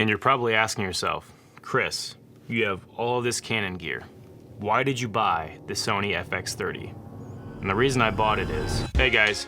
And you're probably asking yourself, Chris, you have all of this Canon gear. Why did you buy the Sony FX30? And the reason I bought it is, hey guys,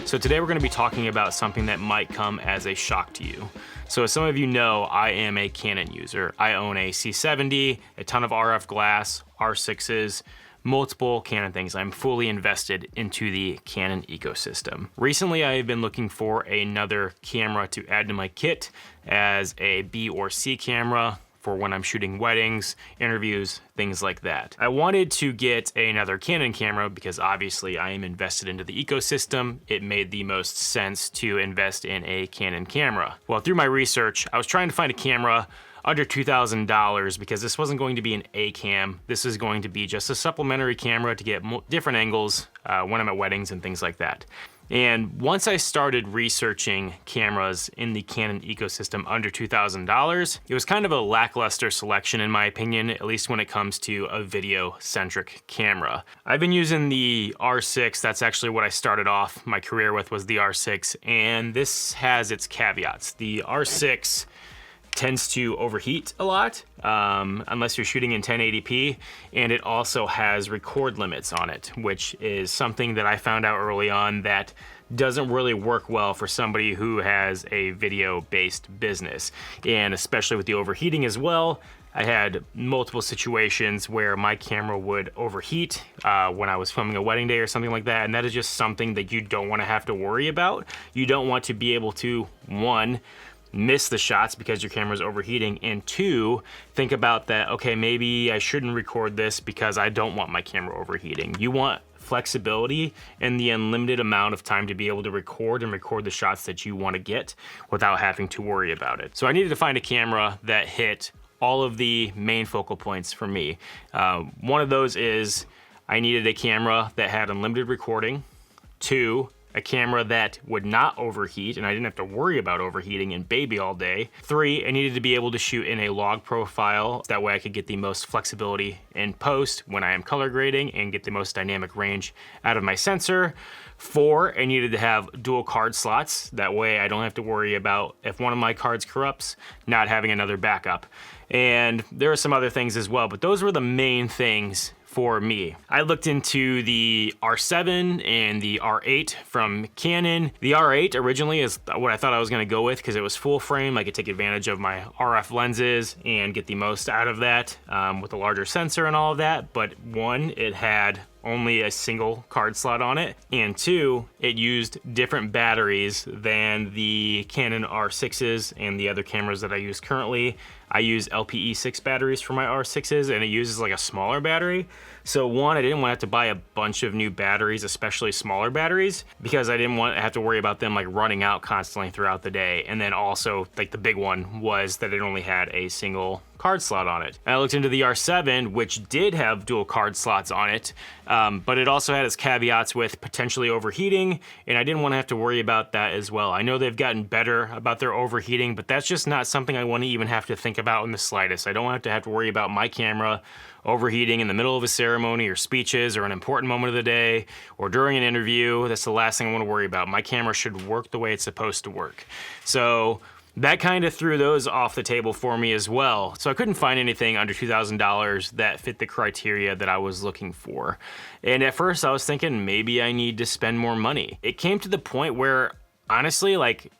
so today we're gonna be talking about something that might come as a shock to you. So as some of you know, I am a Canon user. I own a C70, a ton of RF glass, R6s, multiple Canon things. I'm fully invested into the Canon ecosystem. Recently, I have been looking for another camera to add to my kit as a B or C camera for when I'm shooting weddings, interviews, things like that. I wanted to get another Canon camera because obviously I am invested into the ecosystem. It made the most sense to invest in a Canon camera. Well, through my research, I was trying to find a camera under $2,000 because this wasn't going to be an A cam. This is going to be just a supplementary camera to get different angles when I'm at weddings and things like that. And once I started researching cameras in the Canon ecosystem under $2,000, it was kind of a lackluster selection in my opinion, at least when it comes to a video-centric camera. I've been using the R6, that's actually what I started off my career with, was the R6, and this has its caveats. The R6 tends to overheat a lot unless you're shooting in 1080p, and it also has record limits on it, which is something that I found out early on that doesn't really work well for somebody who has a video-based business, and especially with the overheating as well. I had multiple situations where my camera would overheat when I was filming a wedding day or something like that, and that is just something that you don't want to have to worry about. You don't want to be able to, one, miss the shots because your camera's overheating, and two, think about that, okay, maybe I shouldn't record this because I don't want my camera overheating. You want flexibility and the unlimited amount of time to be able to record the shots that you want to get without having to worry about it. So I needed to find a camera that hit all of the main focal points for me. One of those is I needed a camera that had unlimited recording. Two, a camera that would not overheat and I didn't have to worry about overheating and baby all day. Three, I needed to be able to shoot in a log profile. That way I could get the most flexibility in post when I am color grading and get the most dynamic range out of my sensor. Four, I needed to have dual card slots. That way I don't have to worry about, if one of my cards corrupts, not having another backup. And there are some other things as well, but those were the main things for me. I looked into the R7 and the R8 from Canon. The R8 originally is what I thought I was gonna go with because it was full frame. I could take advantage of my RF lenses and get the most out of that with a larger sensor and all of that. But one, it had only a single card slot on it, and two, it used different batteries than the Canon R6s and the other cameras that I use currently. I use LPE6 batteries for my R6s, and it uses like a smaller battery. So one, I didn't want to have to buy a bunch of new batteries, especially smaller batteries, because I didn't want to have to worry about them like running out constantly throughout the day. And then also, like the big one was that it only had a single card slot on it. And I looked into the R7, which did have dual card slots on it, but it also had its caveats with potentially overheating, and I didn't want to have to worry about that as well. I know they've gotten better about their overheating, but that's just not something I want to even have to think about in the slightest. I don't want to have to worry about my camera overheating in the middle of a ceremony or speeches or an important moment of the day or during an interview. That's the last thing I want to worry about. My camera should work the way it's supposed to work. So that kind of threw those off the table for me as well. So I couldn't find anything under $2,000 that fit the criteria that I was looking for. And at first I was thinking maybe I need to spend more money. It came to the point where honestly, like,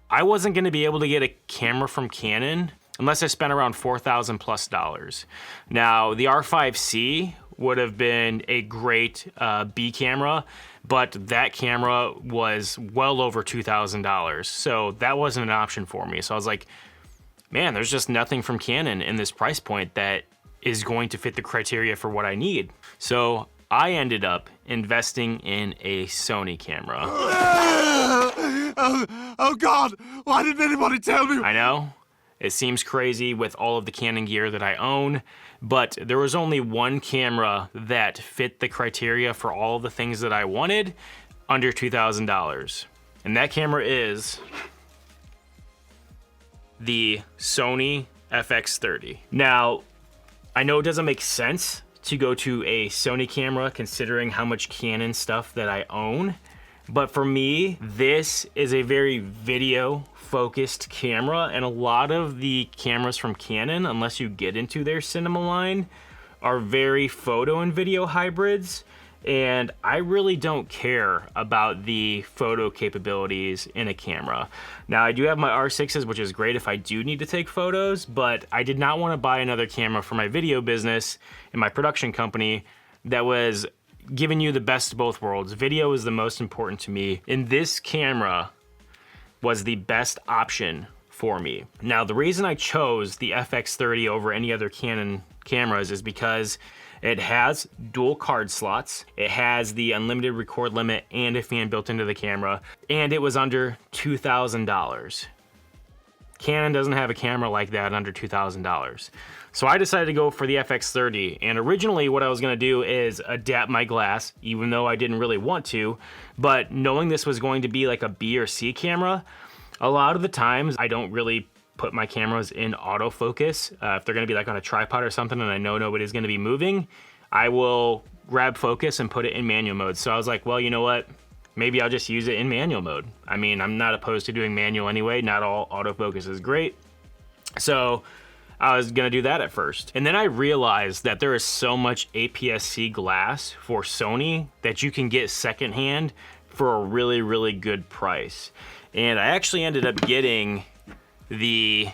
I wasn't gonna be able to get a camera from Canon unless I spent around $4,000 plus. Now, the R5C would have been a great B camera, but that camera was well over $2,000. So that wasn't an option for me. So I was like, man, there's just nothing from Canon in this price point that is going to fit the criteria for what I need. So I ended up investing in a Sony camera. Oh God, why didn't anybody tell me? I know. It seems crazy with all of the Canon gear that I own, but there was only one camera that fit the criteria for all of the things that I wanted under $2,000. And that camera is the Sony FX30. Now, I know it doesn't make sense to go to a Sony camera considering how much Canon stuff that I own, But for me, this is a very video focused camera, and a lot of the cameras from Canon, unless you get into their cinema line, are very photo and video hybrids. And I really don't care about the photo capabilities in a camera. Now, I do have my R6s, which is great if I do need to take photos, but I did not want to buy another camera for my video business and my production company that was giving you the best of both worlds. Video is the most important to me, and this camera was the best option for me. Now, the reason I chose the FX30 over any other Canon cameras is because it has dual card slots, it has the unlimited record limit and a fan built into the camera, and it was under $2,000. Canon doesn't have a camera like that under $2,000. So I decided to go for the FX30, and originally what I was gonna do is adapt my glass, even though I didn't really want to, but knowing this was going to be like a B or C camera, a lot of the times I don't really put my cameras in autofocus. If they're gonna be like on a tripod or something and I know nobody's gonna be moving, I will grab focus and put it in manual mode. So I was like, well, you know what? Maybe I'll just use it in manual mode. I mean, I'm not opposed to doing manual anyway. Not all autofocus is great. So I was gonna do that at first. And then I realized that there is so much APS-C glass for Sony that you can get secondhand for a really, really good price. And I actually ended up getting the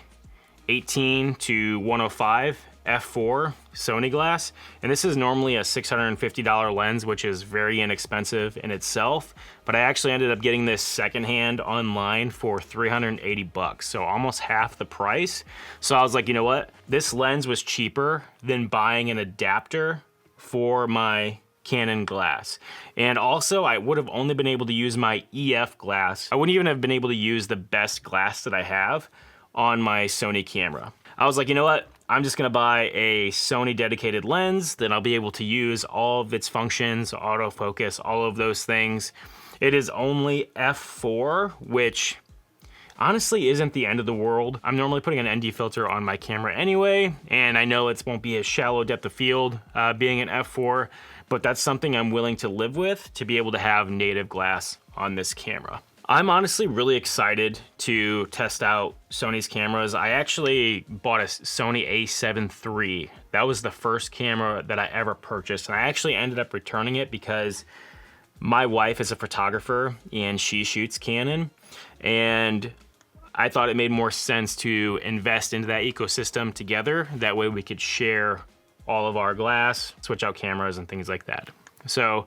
18-105 F4 Sony glass, and this is normally a $650 lens, which is very inexpensive in itself, but I actually ended up getting this secondhand online for 380 bucks, so almost half the price. So I was like, you know what? This lens was cheaper than buying an adapter for my Canon glass. And also, I would have only been able to use my EF glass. I wouldn't even have been able to use the best glass that I have on my Sony camera. I was like, you know what? I'm just gonna buy a Sony dedicated lens, then I'll be able to use all of its functions, autofocus, all of those things. It is only f4, which honestly isn't the end of the world. I'm normally putting an ND filter on my camera anyway, and I know it won't be a shallow depth of field being an f4, but that's something I'm willing to live with to be able to have native glass on this camera. I'm honestly really excited to test out Sony's cameras. I actually bought a Sony a7 III. That was the first camera that I ever purchased, and I actually ended up returning it because my wife is a photographer and she shoots Canon, and I thought it made more sense to invest into that ecosystem together. That way we could share all of our glass, switch out cameras and things like that. So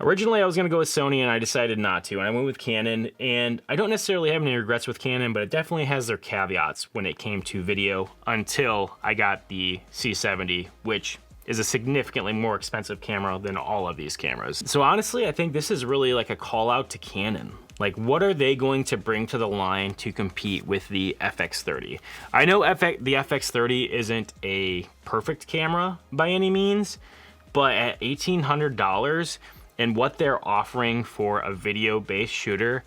originally I was gonna go with Sony and I decided not to, and I went with Canon, and I don't necessarily have any regrets with Canon, but it definitely has their caveats when it came to video until I got the C70, which is a significantly more expensive camera than all of these cameras. So honestly, I think this is really like a call out to Canon. Like, what are they going to bring to the line to compete with the FX30? I know the FX30 isn't a perfect camera by any means, but at $1,800 and what they're offering for a video-based shooter,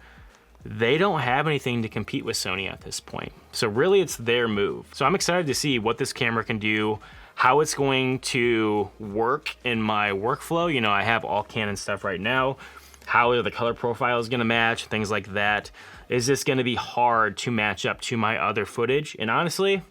they don't have anything to compete with Sony at this point. So really it's their move. So I'm excited to see what this camera can do, how it's going to work in my workflow. You know, I have all Canon stuff right now. How the color profile is gonna match, things like that. Is this gonna be hard to match up to my other footage? And honestly,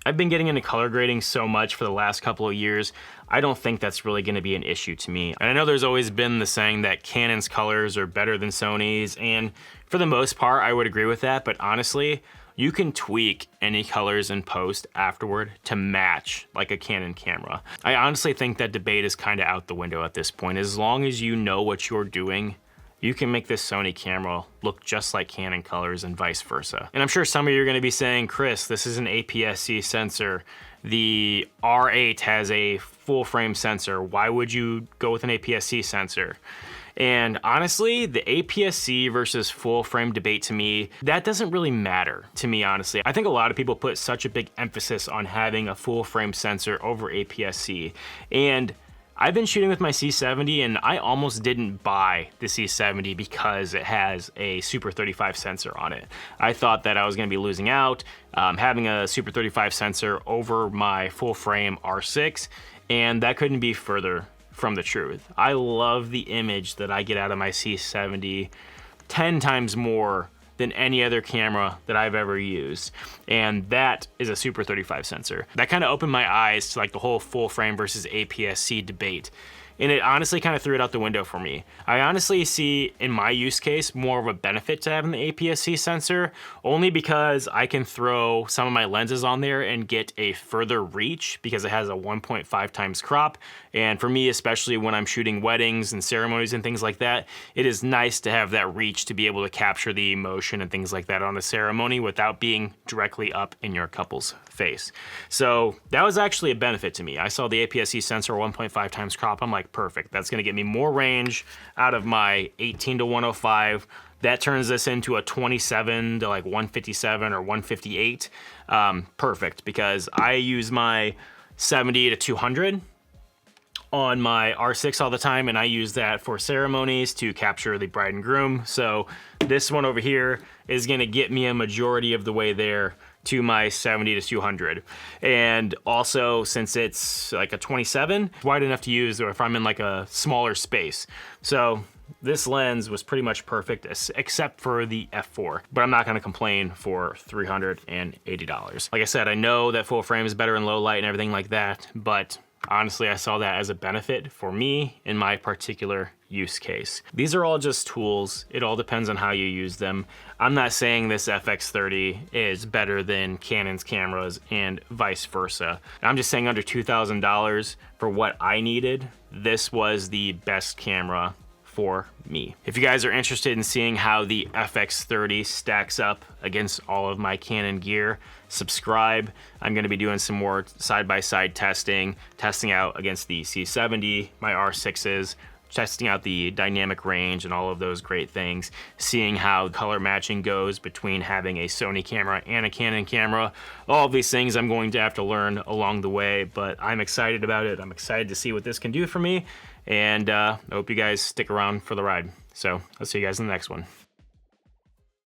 I've been getting into color grading so much for the last couple of years, I don't think that's really gonna be an issue to me. And I know there's always been the saying that Canon's colors are better than Sony's, and for the most part, I would agree with that, but honestly, you can tweak any colors in post afterward to match like a Canon camera. I honestly think that debate is kind of out the window at this point. As long as you know what you're doing, you can make this Sony camera look just like Canon colors and vice versa. And I'm sure some of you are gonna be saying, Chris, this is an APS-C sensor. The R8 has a full frame sensor. Why would you go with an APS-C sensor? And honestly, the APS-C versus full frame debate to me, that doesn't really matter to me, honestly. I think a lot of people put such a big emphasis on having a full frame sensor over APS-C. And I've been shooting with my C70 and I almost didn't buy the C70 because it has a Super 35 sensor on it. I thought that I was gonna be losing out having a Super 35 sensor over my full frame R6, and that couldn't be further from the truth. I love the image that I get out of my C70 10 times more than any other camera that I've ever used. And that is a Super 35 sensor. That kind of opened my eyes to like the whole full frame versus APS-C debate. And it honestly kind of threw it out the window for me. I honestly see, in my use case, more of a benefit to having the APS-C sensor, only because I can throw some of my lenses on there and get a further reach because it has a 1.5 times crop. And for me, especially when I'm shooting weddings and ceremonies and things like that, it is nice to have that reach to be able to capture the emotion and things like that on a ceremony without being directly up in your couple's face. So that was actually a benefit to me. I saw the APS-C sensor 1.5 times crop. I'm like, perfect. That's gonna get me more range out of my 18 to 105. That turns this into a 27 to like 157 or 158. Perfect, because I use my 70 to 200 on my R6 all the time, and I use that for ceremonies to capture the bride and groom. So this one over here is gonna get me a majority of the way there to my 70 to 200. And also, since it's like a 27, wide enough to use if I'm in like a smaller space. So this lens was pretty much perfect except for the F4, but I'm not gonna complain for $380. Like I said, I know that full frame is better in low light and everything like that, but honestly, I saw that as a benefit for me in my particular use case. These are all just tools. It all depends on how you use them. I'm not saying this FX30 is better than Canon's cameras and vice versa. I'm just saying under $2,000 for what I needed, this was the best camera for me. If you guys are interested in seeing how the FX30 stacks up against all of my Canon gear, subscribe. I'm gonna be doing some more side-by-side testing out against the C70, my R6s, testing out the dynamic range and all of those great things, seeing how color matching goes between having a Sony camera and a Canon camera. All of these things I'm going to have to learn along the way, but I'm excited about it. I'm excited to see what this can do for me, and I hope you guys stick around for the ride. So I'll see you guys in the next one.